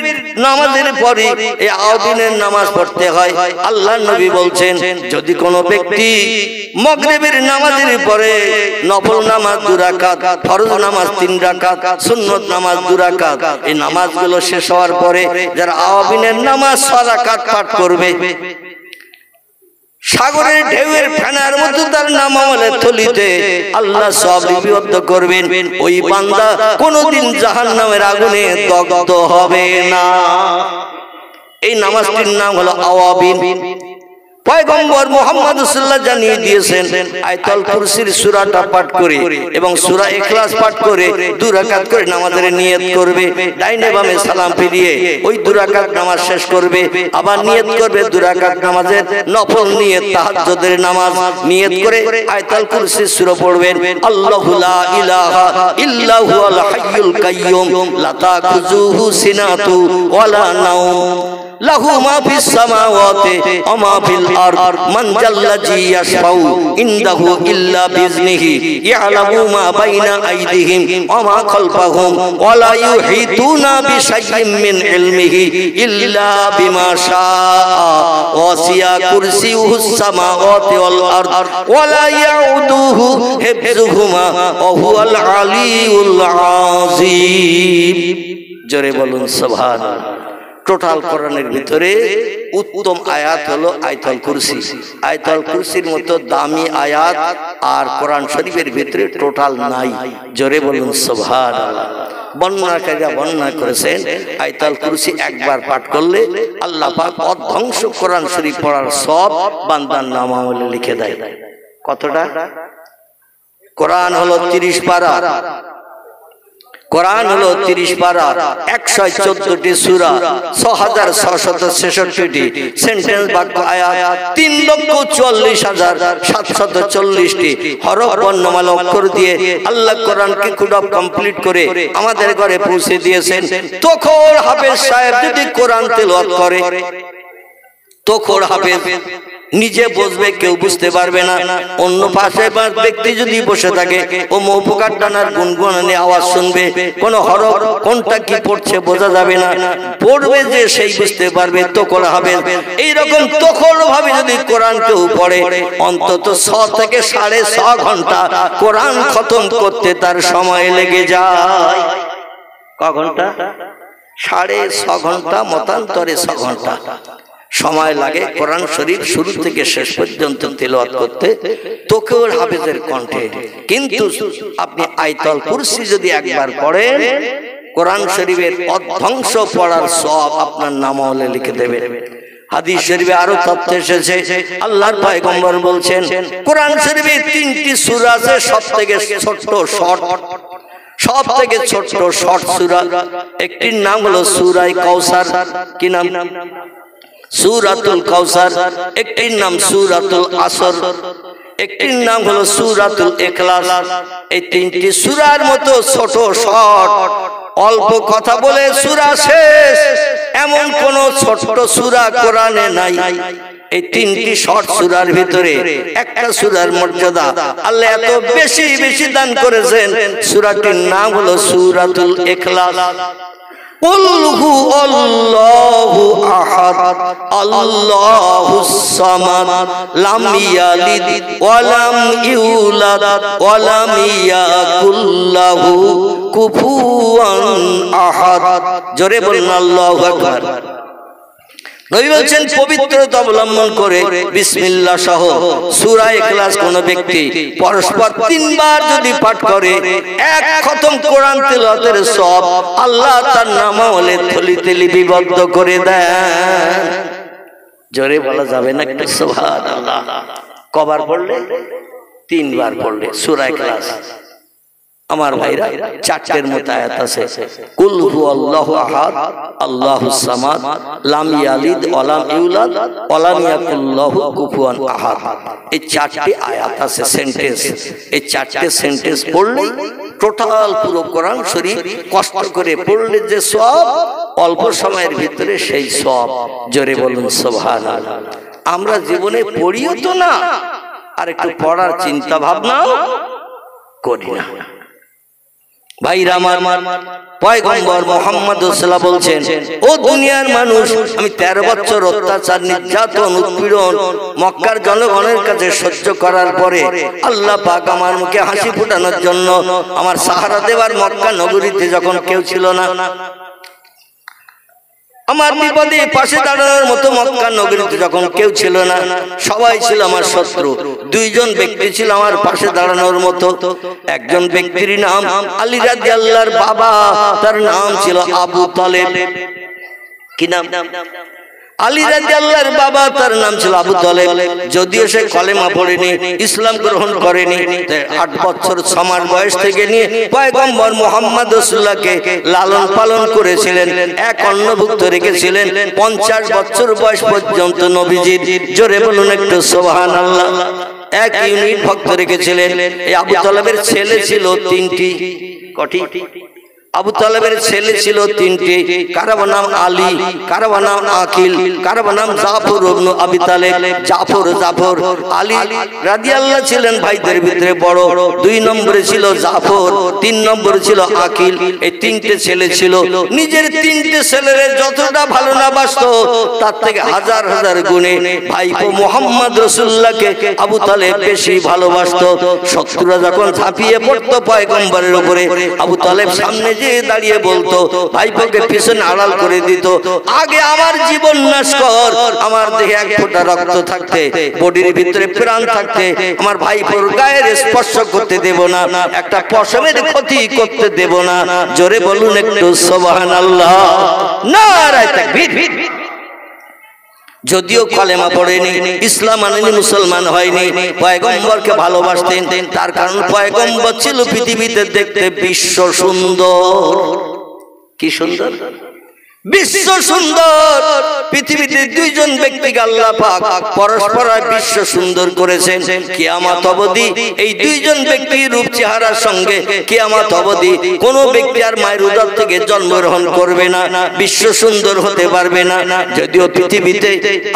নামাজের পরে এই আওয়াবিনের নামাজ পড়তে হয়। আল্লাহর নবী বলছেন যদি কোনো ব্যক্তি মাগরিবের নামাজের পরে নফল নামাজ 2 রাকাত, ফরজ নামাজ 3 রাকাত, সুন্নত নামাজ 2 রাকাত, এই নামাজগুলো শেষ হওয়ার পরে যারা আওয়াবিনের নামাজ 6 রাকাত পাঠ করবে, সাগরের ঢেউয়ের ফেনার মতো তার নাম আমলের থলিতে আল্লাহ সব লিপিবদ্ধ করবেন। ওই বান্দা কোনোদিন জাহান্নামের আগুনে দগ্ধ হবে না। এই নামাজটির নাম হলো আওয়াবিন। পয়গম্বর মুহাম্মদ সাল্লাল্লাহু আলাইহি জানিয়ে দিয়েছেন আয়াতুল কুরসির সূরাটা পাঠ করে এবং সূরা ইখলাস পাঠ করে 2 রাকাত করে নামাজের নিয়ত করবে। ডাইনে বামে সালাম ফিরিয়ে ওই 2 রাকাত নামাজ শেষ করবে। আবার নিয়ত করবে 2 রাকাত নামাজের নফল নিয়ত তাহাজ্জুদের নামাজ নিয়ত করে আয়াতুল কুরসির সূরা পড়বেন। আল্লাহু লা ইলাহা ইল্লা হুয়াল হাইয়ুল কাইয়্যুম লা তাখুযুহু সিনাতু ওয়ালা নাওম লাহু মা ফিস সামাওয়াতি ওয়া মা ফিল আরদ মান জাল্লাযী ইয়াশফাউ ইনদাহু ইল্লা বিইজনিহি ইয়ালামু মা বাইনা আইদিহিম ওয়া মা খালফাহুম ওয়া লা ইউহিতুনা বিশাইইন মিন ইলমিহি ইল্লা বিমা শাআ ওয়াসিয়া কুরসিয়ুহুস সামাওয়াতি ওয়াল আরদ ওয়া লা ইয়াউদুহু হিফযুহুমা ওয়া হুয়াল আলিয়্যুল আযীম। জোরে বলুন সুবহানাল্লাহ। টোটাল কোরআনের ভিতরে উত্তম আয়াত হলো আয়াতুল কুরসি। আয়াতুল কুরসির মতো দামি আয়াত আর কোরআন শরীফের ভিতরে টোটাল নাই। জোরে বলুন সুবহানাল্লাহ। বর্ণনাকারীরা বর্ণনা করেছেন আয়াতুল কুরসি একবার পাঠ করলে আল্লাহ পাক অধ্বংস কোরআন শরীফ পড়ার সব বান্দার নামামলে লিখে দেয়। কতটা? কোরআন হলো 30 পারা। কোরআন হলো 30 পারা, 114টি সূরা, 6666টি সেন্টেন্স বাক্য আয়াত, 3,44,740টি হরফ বর্ণমালা অক্ষর দিয়ে আল্লাহ কোরআনকে খুব কমপ্লিট করে আমাদের ঘরে পৌঁছে দিয়েছেন। তখন হাফেজ সাহেব যদি কোরআন তেলাওয়াত করে, তখন হাফেজ নিজে বসবে, কেউ বুঝতে পারবে না। অন্য পাশে ব্যক্তি যদি বসে থাকে, ও মৌপোকার ডানার গুনগুনানি আওয়াজ শুনবে, কোন হরফ কোনটা কি পড়ছে বোঝা যাবে না। পড়বে যে সেই বুঝতে পারবে, তোকল হবে। এইরকম তোকল ভাবে যদি কোরআন কেউ পড়ে, অন্তত 6 থেকে 6.5 ঘন্টা কোরআন খতম করতে তার সময় লেগে যায়। ক ঘন্টা? 6.5 ঘন্টা, মতান্তরে 6 ঘন্টা সময় লাগে কোরআন শরীফ শুরু থেকে শেষ পর্যন্ত তেলাওয়াত করতে, তোকেও হাফেজের কণ্ঠে। কিন্তু আপনি আয়াতুল কুরসি যদি একবার পড়েন, কোরআন শরীফের অর্ধাংশ পড়ার সওয়াব আপনার নামালে লিখে দেবে। হাদিস শরীফে আরো তথ্য এসেছে, আল্লাহর পয়গম্বর বলছেন কোরআন শরীফে 3টি সূরা আছে, সবথেকে ছোট শর্ট, সবথেকে ছোট শর্ট সূরা। একটির নাম হলো সূরা কাউসার। কি নাম? সূরাতুল কাউসার। একটির নাম সূরাতুল আসর, একটির নাম হলো সূরাতুল ইখলাস। এই 3টি সূরার মতো ছোট শর্ট, অল্প কথা বলে সূরা শেষ, এমন কোন ছোট সূরা কোরআনে নাই। এই 3টি শর্ট সূরার ভিতরে একটা সূরার মর্যাদা আল্লাহ এত বেশি বেশি দান করেছেন। সূরাটির নাম হলো সূরাতুল ইখলাস। কুল হু আল্লাহু আহাদ আল্লাহুস সামাদ লাম ইয়ালিদ ওয়া লাম ইউলাদ ওয়া লাম ইয়াকুল লাহু কুফুয়ান আহাদ। জোরে বলুন আল্লাহু আকবার। নবী বলছেন পবিত্রতা অবলম্বন করে বিসমিল্লাহ সহ সূরা ইখলাস কোন ব্যক্তি পরস্পর 3 বার যদি পাঠ করে, এক খতম কোরআন তেলাওয়াতের সওয়াব আল্লাহ তার নামালে থলিতে লিপিবদ্ধ করে দেন। জোরে বলা যাবে না একটু সুবহানাল্লাহ? কবার পড়লে? 3 বার পড়লে সূরা ইখলাস। আমার ভাইরা, 4টের মতো আয়াত আছে। কুল হু আল্লাহু আহাদ আল্লাহুস সামাদ লাম ইয়ালিদ ওয়া লাম ইউলাদ ওয়া লাম ইয়াকুল লাহু কুফুয়ান আহাদ। এই 4টি আয়াত আছে, সেন্টেন্স। এই 4টে সেন্টেন্স পড়লেই টোটাল পুরো কোরআন শরীফ কষ্ট করে পড়লে যে সওয়াব, অল্প সময়ের ভিতরে সেই সওয়াব। জোরে বলুন সুবহানাল্লাহ। আমরা জীবনে পড়িও তো না, আর একটু পড়ার চিন্তা ভাবনাও করি না। ভাইরা আমার, পয়গম্বর মুহাম্মদ সাল্লাল্লাহু আলাইহি ওয়াসাল্লাম বলছেন, ও দুনিয়ার মানুষ, আমি 13 বছর অত্যাচার, নির্যাতন, উৎপীড়ন মক্কার জনগণের কাছে সহ্য করার পরে আল্লাহ পাক আমার মুখে হাসি ফোটানোর জন্য আমার সাহারা দেওয়ার মক্কা নগরীতে যখন কেউ ছিল না, আমার বিপদে পাশে দাঁড়ানোর মতো মক্কা নগরীতে যখন কেউ ছিল না, সবাই ছিল আমার শত্রু। 2 জন ব্যক্তি ছিল আমার পাশে দাঁড়ানোর মতো। একজন ব্যক্তির নাম আলী রাদিয়াল্লাহর বাবা, তার নাম ছিল আবু তালেব। কি নাম? আলী রাদিয়াল্লাহর বাবা, তার নাম ছিল আবু তালেব। যদিও সে কলেমা পড়েনি, ইসলাম গ্রহণ করেনি, 8 বছর 6 মাস বয়স থেকে নিয়ে পয়গম্বর মুহাম্মদ রাসূলুল্লাহকে লালন পালন করেছিলেন, এক অন্নভুক্ত রেখেছিলেন 50 বছর বয়স পর্যন্ত নবীজির। জোরে বলুন একটু সুবহানাল্লাহ। 1 ইউনিট ভক্ত রেখেছিলেন। এই আবু তালেবের ছেলে ছিল 3টি। কটি? আবু তালেবের ছেলে ছিল 3টি। কারো নাম আলী, কারো নাম আকিল, কারো নাম জাফর ইবনে আবি তালেব। জাফর আলী রাদিয়াল্লাহু ছিলেন ভাইদের ভিতরে বড়। 2 নম্বরে ছিল জাফর, 3 নম্বরে ছিল আকিল। এই 3টে ছেলে ছিল। নিজের 3টে ছেলের যতটা ভালো না বাসতো, তার থেকে হাজার হাজার গুণে ভাইপো মুহাম্মদ রাসূলুল্লাহকে আবু তালেব বেশি ভালোবাসতো। শত্রুরা যখন ঝাঁপিয়ে পড়তো পয়গম্বরের উপরে, আবু তালেব সামনে দাঁড়িয়ে বলতো, ভাইপোকে পিছনে আড়াল করে দিত, আগে আমার জীবন নাশ কর, আমার দেহে 1 ফোঁটা রক্ত থাকতে, বডির ভিতরে প্রাণ থাকতে আমার ভাইপোর গায়ের স্পর্শ করতে দেব না, একটা পশমের ক্ষতি করতে দেব না। জোরে বলুন একটু সুবহানাল্লাহ। নারায়ে তাকবীর। যদিও কলেমা পড়েনি, ইসলাম মানেনি, মুসলমান হয়নি, পয়গম্বরকে ভালোবাসতেন। তার কারণ পয়গম্বর ছিল পৃথিবীতে দেখতে বিশ্ব সুন্দর। কি সুন্দর? বিশ্ব সুন্দর পৃথিবীতে দুইজন ব্যক্তিকে আল্লাহ পাক পরস্পর বিশ্ব সুন্দর করেছেন। কিয়ামত অবধি এই দুইজন ব্যক্তির রূপ চেহারার সঙ্গে কিয়ামত অবধি কোনো ব্যক্তি আর মায়ের উদর থেকে জন্মগ্রহণ করবে না, বিশ্ব সুন্দর হতে পারবে না। যদিও পৃথিবীতে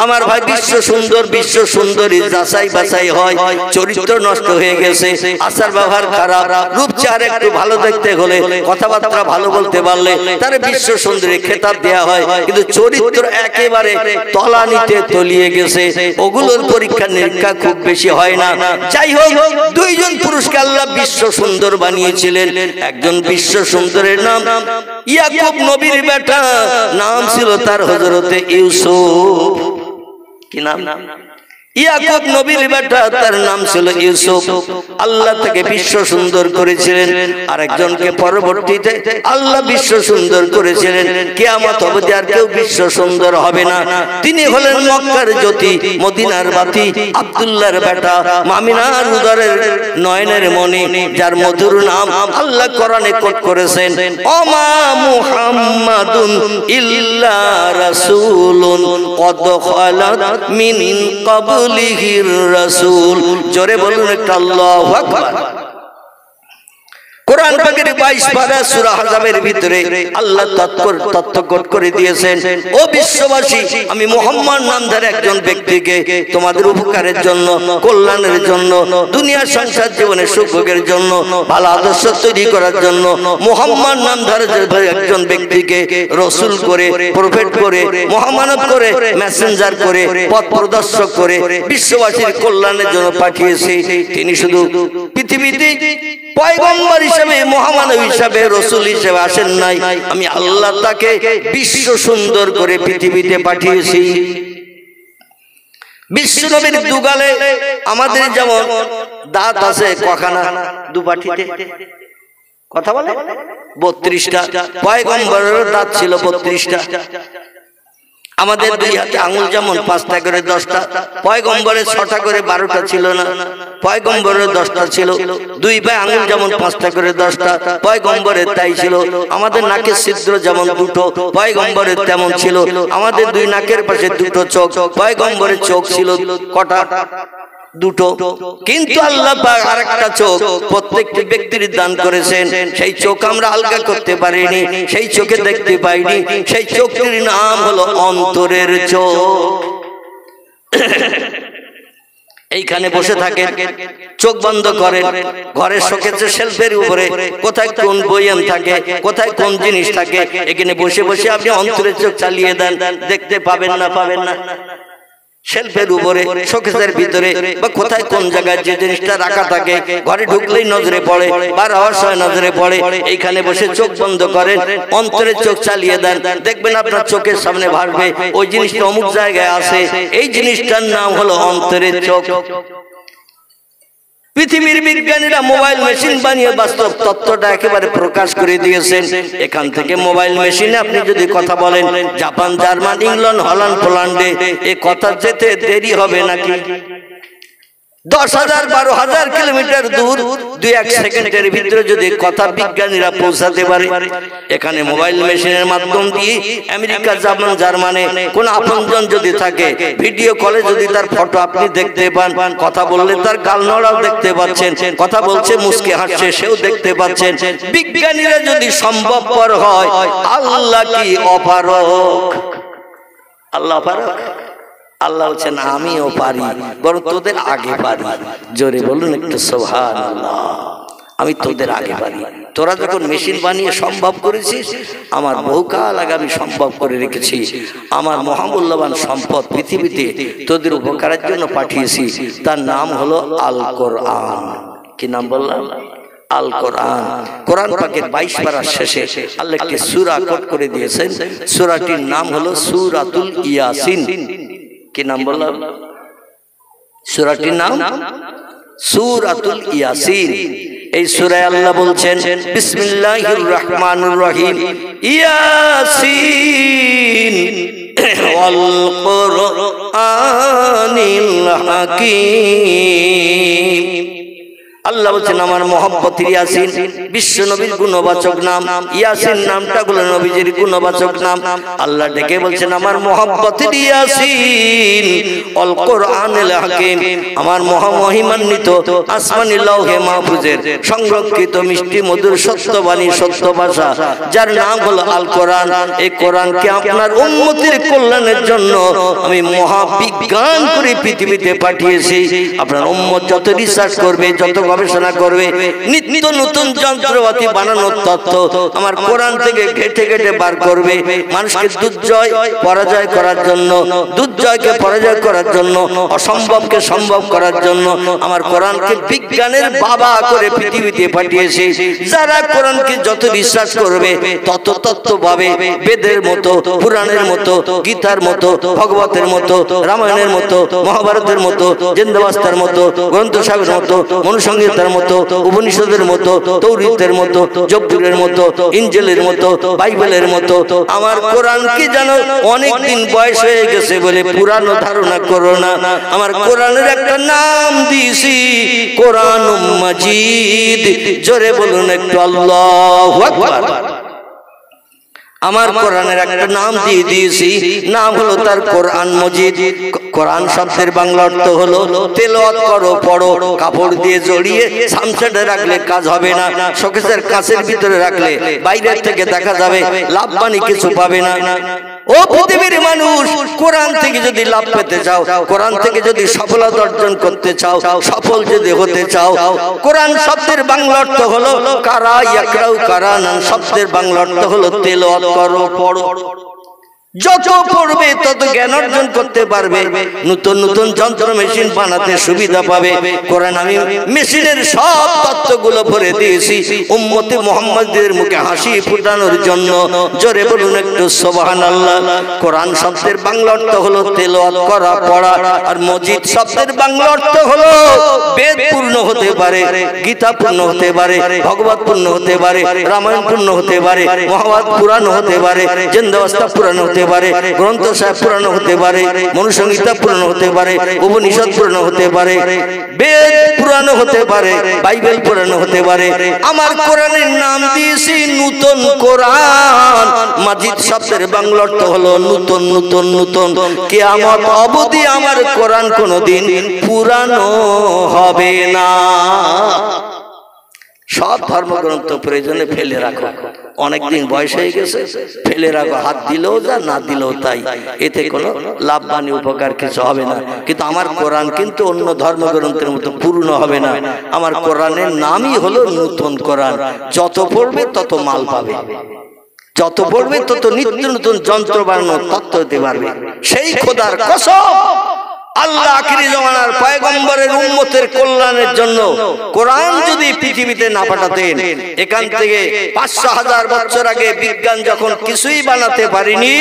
আমার ভাই বিশ্ব সুন্দরী যাচাই বাছাই হয়, চরিত্র নষ্ট হয়ে গেছে, আচার ব্যবহার খারাপ, রূপ চেহারা একটু ভালো দেখতে হলে, কথাবার্তা ভালো বলতে পারলে তার বিশ্ব সুন্দরী খেতাব দেয়া হয়, কিন্তু চরিত্র একেবারে তলানিতে তলিয়ে গেছে, ওগুলোর পরীক্ষা নিরীক্ষা খুব বেশি হয় না। যাই হোক, দুইজন পুরুষকে আল্লাহ বিশ্ব সুন্দর বানিয়েছিলেন। একজন বিশ্ব সুন্দরের নাম ইয়াকুব নবীর বেটা, নাম ছিল তার হযরতে ইউসুফ। কি নাম? ইয়াকুব নবীর বেটা, তার নাম ছিল ইউসুফ। আল্লাহ তাকে বিশ্ব সুন্দর করেছিলেন। আরেকজনকে পরবর্তীতে আল্লাহ বিশ্ব সুন্দর করেছিলেন। কিয়ামত অবধি আর কেউ বিশ্ব সুন্দর হবে না। তিনি হলেন মক্কার জ্যোতি, মদিনার বাতি, আব্দুল্লাহর বেটা, মামিনার উদরের নয়নের মণি, যার মধুর নাম আল্লাহ কোরআনে কোট করেছেন, ওমা মুহাম্মাদুন ইল্লা রাসূলুন কদ খালাত মিন ক্বাবলিহি রাসূল। জোরে বলুন একটা আল্লাহু আকবার। কোরআন পাকের 22 পারা সূরা আহজাবের ভিতরে আল্লাহ তথ্য করে দিয়েছেন, ও বিশ্ববাসী, আমি মুহাম্মদ নামধারী একজন ব্যক্তিকে তোমাদের উপকারের জন্য, কল্যাণের জন্য, দুনিয়ার সংসার জীবনের সুখভোগের জন্য, ভালো আদর্শ তৈরি করার জন্য মুহাম্মদ নামধারী একজন ব্যক্তিকে রাসূল করে, প্রফেট করে, মহামানব করে, মেসেঞ্জার করে, পথ প্রদর্শক করে বিশ্ববাসীর কল্যাণের জন্য পাঠিয়েছি। তিনি শুধু পৃথিবীতে পয়গম্বর হিসেবে, মহামানব হিসেবে, রাসূল হিসেবে আসেন নাই, আমি আল্লাহ তাকে বিশ্ব সুন্দর করে পৃথিবীতে পাঠিয়েছি। বিশ্ব নবীর দুগালে আমাদের যেমন দাঁত আছে কখানা, দুপাটিতে কথা বলে 32টা, পয়গম্বরের দাঁত ছিল 32টা। আমাদের দুই হাতে আঙুল যেমন 5টা করে 10টা, পয়গম্বরের 6টা করে 12টা ছিল না, পয়গম্বরের 10টা ছিল। দুই পায়ে আঙুল যেমন 5টা করে 10টা, পয়গম্বরের তাই ছিল। আমাদের নাকের ছিদ্র যেমন 2টো, পয়গম্বরের তেমন ছিল। আমাদের দুই নাকের পাশে 2টো চোখ, পয়গম্বরের চোখ ছিল কটা? 2টো। কিন্তু আল্লাহ পাক আরেকটা চোখ প্রত্যেকটি ব্যক্তির দান করেছেন। সেই চোখ আমরা আলগা করতে পারিনি, সেই চোখে দেখতে পাইনি। সেই চোখটির নাম হলো অন্তরের চোখ। এইখানে বসে থাকেন, চোখ বন্ধ করেন, ঘরের শোকেসের শেলফের উপরে কোথায় কোন বইয়াম থাকে, কোথায় কোন জিনিস থাকে, এখানে বসে বসে আপনি অন্তরের চোখ চালিয়ে দেন, দেখতে পাবেন না? পাবেন না। শেলফের উপরে, শোকেসের ভিতরে বা কোথায় কোন জায়গায় যে জিনিসটা রাখা থাকে, ঘরে ঢুকলেই নজরে পড়ে, বার হওয়ার সময় নজরে পড়ে। এইখানে বসে চোখ বন্ধ করেন, অন্তরের চোখ চালিয়ে দেন, দেখবেন আপনার চোখের সামনে ভাসবে ওই জিনিসটা অমুক জায়গায় আছে। এই জিনিসটার নাম হলো অন্তরের চোখ। পৃথিবীর বিজ্ঞানীরা মোবাইল মেশিন বানিয়ে বাস্তব তত্ত্বটা একেবারে প্রকাশ করে দিয়েছেন। এখান থেকে মোবাইল মেশিনে আপনি যদি কথা বলেন, জাপান, জার্মান, ইংল্যান্ড, হল্যান্ড, পোল্যান্ডে, এ কথা যেতে দেরি হবে নাকি? 10,000 12,000 কিলোমিটার দূর 2-1 সেকেন্ডের ভিতরে যদি কথা বিজ্ঞানীরা পৌঁছাতে পারে, এখানে মোবাইল মেশিনের মাধ্যম দিয়ে আমেরিকা, জাপান, জার্মানে কোন আপনজন যদি থাকে, ভিডিও কলে যদি তার ফটো আপনি দেখতে পান, কথা বললে তার গাল নড়াও দেখতে পাচ্ছেন, কথা বলছে মুস্কে হাসছে সেও দেখতে পাচ্ছেন। বিজ্ঞানীরা যদি সম্ভবপর হয়, আল্লাহ কি অপারক? আল্লাহ অপারক? আল্লাহ বলছেন আমিও পারি, বরং তোদের আগে পারি। জোরে বলুন একটু সুবহানাল্লাহ। আমি তোদের আগে পারি। তোরা যখন মেশিন বানিয়ে সম্ভব করেছিস, আমার বহুকাল আগে আমি সম্ভব করে রেখেছি। আমার মহামূল্যবান সম্পদ পৃথিবীতে তোদের উপকারের জন্য পাঠিয়েছি, তার নাম হলো আল কোরআন। কি নাম বললাম? আল কোরআন। কোরআন পাকের 22 পারার শেষে আল্লাহ একটি সূরা কোট করে দিয়েছেন। সূরাটির নাম হলো সূরাতুল ইয়াসিন। কি নাম বললাম? সূরাটির নাম সূরাতুল ইয়াসিন। এই সূরায় আল্লাহ বলছেন, বিসমিল্লাহির রহমানির রহিম, ইয়াসিন ওয়াল কুরআনিল হাকীম। আল্লাহ বলছেন আমার মহব্বতের ইয়াসিন, বিশ্ব নবীর গুণবাচক নাম। ইয়াসিন নামটা হলো নবীজির গুণবাচক নাম। আল্লাহ ডেকে বলছেন আমার মহব্বতের ইয়াসিন অল কোরআনুল হাকিম, আমার মহামহিমান্বিত আসমানি লৌহে মাহফুজের সংরক্ষিত মিষ্টি মধুর সত্যবাণী সত্য ভাষা, যার নাম হলো আল কোরআন। এই কোরআনকে আপনার উম্মতের কল্যাণের জন্য আমি মহাবিজ্ঞান করে পৃথিবীতে পাঠিয়েছি। আপনার উম্মত যত রিসার্চ করবে, যত গবেষণা করবে, নিত্য নতুন যন্ত্রপাতি বানানোর তথ্য আমার কোরআন থেকে ঘেটে ঘেটে বার করবে। মানুষকে দুর্জয় পরাজয় করার জন্য, দুর্জয়কে পরাজয় করার জন্য, অসম্ভবকে সম্ভব করার জন্য আমার কোরআনকে বিজ্ঞানের বাবা করে পৃথিবীতে পাঠিয়েছে। যারা কোরআনকে যত রিসার্চ করবে তত তত্ত্ব পাবে। বেদের মতো, পুরাণের মতো, গীতার মতো, ভগবতের মতো, রামায়ণের মতো, মহাভারতের মতো, জিন্দাবাস্তার মতো, গ্রন্থ সাহেবের মতো, মনুসংহিতার মতো, উপনিষদের মতো, তৌরিতের মতো, জব্বুরের মতো, ইনজিলের মতো, বাইবেলের মতো আমার কোরআনকে যেন অনেকদিন বয়স হয়ে গেছে বলে পুরানো ধারণা করো না। আমার কোরআনের একটা নাম দিয়েছি কোরআনুম মাজিদ। জোরে বলুন একটু আল্লাহু আকবার। আমার কোরআনের একটা নাম দিয়ে দিয়েছি, নাম হলো তার কোরআন মজিদ। কোরআন শব্দের বাংলা অর্থ হলো তেলাওয়াত করো, পড়ো। কাপড় দিয়ে জড়িয়ে সামসেটে রাখলে কাজ হবে না, শোকেসের কাছের ভিতরে রাখলে বাইরের থেকে দেখা যাবে, লাভবানি কিছু পাবে না। ও পৃথিবীর মানুষ, কোরআন থেকে যদি লাভ পেতে চাও, কোরআন থেকে যদি সফলতা অর্জন করতে চাও, সফল যদি হতে চাও, কোরআন শব্দের বাংলা অর্থ হলো কারা ইয়াকরাউ কারানান, শব্দের বাংলা অর্থ হলো তেলাওয়াত করো, পড়ো। যত পড়বে তত জ্ঞান অর্জন করতে পারবে, নতুন নতুন যন্ত্র মেশিন বানাতে সুবিধা পাবে। কোরআন আমি মেশিনের সব তত্ত্বগুলো ভরে দিয়েছি উম্মতে মুহাম্মাদের মুখে হাসি ফুটানোর জন্য। জোরে বলুন একটু সুবহানাল্লাহ। কোরআন শব্দের বাংলা অর্থ হলো তেলাওয়াত করা, পড়া। আর মজিদ শব্দের বাংলা অর্থ হলো বেদ পূর্ণ হতে পারে, গীতা পূর্ণ হতে পারে, ভগবত পূর্ণ হতে পারে, রামায়ণ পূর্ণ হতে পারে, মহাভারত পুরাণ হতে পারে, জিন্দাবাস্তা পুরাণ হতে পারে, গ্রন্থ সাহেব পুরানো হতে পারে, মনুসংহিতা পুরানো হতে পারে, উপনিষদ পুরানো হতে পারে, বেদ পুরানো হতে পারে, বাইবেল পুরানো হতে পারে। আমার কোরআনের নাম দিয়েছি নূতন কোরআন। মাজিদ শব্দের বাংলা অর্থ হলো নূতন নূতন নূতন। কিয়ামত অবধি আমার কোরআন কোনোদিন পুরানো হবে না। সব ধর্মগ্রন্থ প্রয়োজনে ফেলে রাখো, অনেকদিন বয়স হয়ে গেছে, ফেলে রাখো। হাত দিলেও যা, না দিলেও তাই, এতে কোনো লাভবানি উপকার কিছু হবে না। কিন্তু আমার কোরআন কিন্তু অন্য ধর্মগ্রন্থের মতো পূর্ণ হবে না। আমার কোরআনের নামই হলো নূতন কোরআন। যত পড়বে তত মাল পাবে, যত পড়বে তত নিত্য নতুন যন্ত্র বানানোর তত্ত্ব দিতে পারবে। সেই খোদার কসম, আল্লাহ আখিরি জামানার পয়গম্বরের উম্মতের কল্যাণের জন্য কোরআন যদি পৃথিবীতে না পাঠাতেন, এখান থেকে ৫০০,০০০ বছর আগে বিজ্ঞান যখন কিছুই বানাতে পারেনি,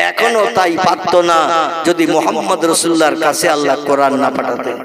এখনো তাই পারত না যদি মুহাম্মদ রাসূলুল্লাহর কাছে আল্লাহ কোরআন না পাঠাতেন।